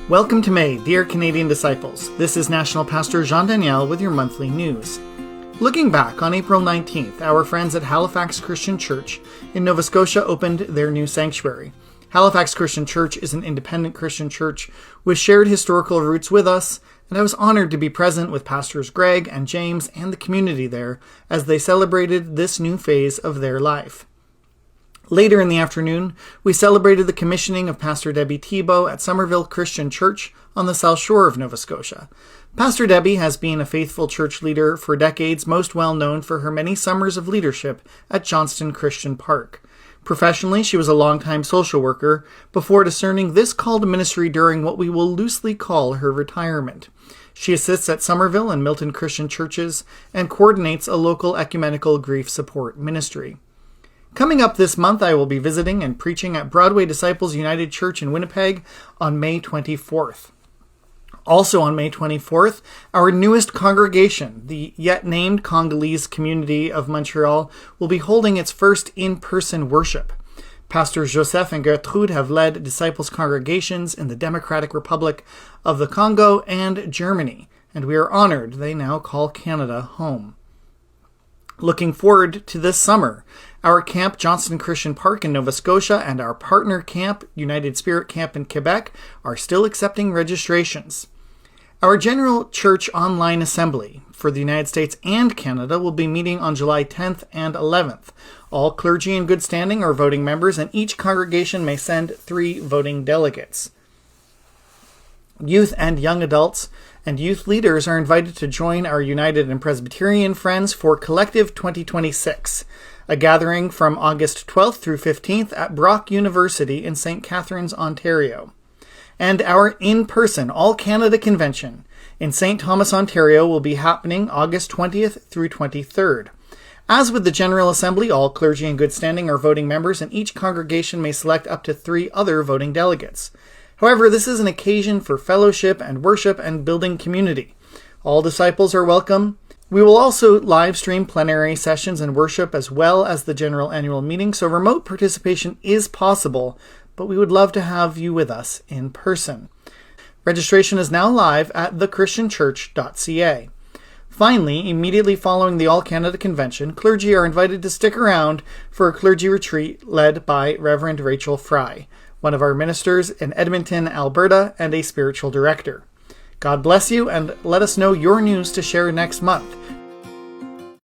Welcome to May, dear Canadian disciples. This is National Pastor Jean Daniel with your monthly news. Looking back, on April 19th, our friends at Halifax Christian Church in Nova Scotia opened their new sanctuary. Halifax Christian Church is an independent Christian church with shared historical roots with us, and I was honored to be present with Pastors Greg and James and the community there as they celebrated this new phase of their life. Later in the afternoon, we celebrated the commissioning of Pastor Debbie Thibault at Somerville Christian Church on the South Shore of Nova Scotia. Pastor Debbie has been a faithful church leader for decades, most well known for her many summers of leadership at Johnston Christian Park. Professionally, she was a longtime social worker before discerning this call to ministry during what we will loosely call her retirement. She assists at Somerville and Milton Christian churches and coordinates a local ecumenical grief support ministry. Coming up this month, I will be visiting and preaching at Broadway Disciples United Church in Winnipeg on May 24th. Also on May 24th, our newest congregation, the yet named Congolese Community of Montreal, will be holding its first in-person worship. Pastors Joseph and Gertrude have led disciples' congregations in the Democratic Republic of the Congo and Germany, and we are honored they now call Canada home. Looking forward to this summer, our Camp Johnston Christian Park in Nova Scotia and our partner camp, United Spirit Camp in Quebec, are still accepting registrations. Our General Church Online Assembly for the United States and Canada will be meeting on July 10th and 11th. All clergy in good standing are voting members, and each congregation may send 3 voting delegates. Youth and young adults and youth leaders are invited to join our United and Presbyterian friends for Collective 2026, a gathering from August 12th through 15th at Brock University in St. Catharines, Ontario. And our in-person All-Canada Convention in St. Thomas, Ontario will be happening August 20th through 23rd. As with the General Assembly, all clergy in good standing are voting members, and each congregation may select up to 3 other voting delegates. However, this is an occasion for fellowship and worship and building community. All disciples are welcome. We will also live stream plenary sessions and worship as well as the general annual meeting, so remote participation is possible, but we would love to have you with us in person. Registration is now live at thechristianchurch.ca. Finally, immediately following the All-Canada Convention, clergy are invited to stick around for a clergy retreat led by Reverend Rachel Fry, one of our ministers in Edmonton, Alberta, and a spiritual director. God bless you, and let us know your news to share next month.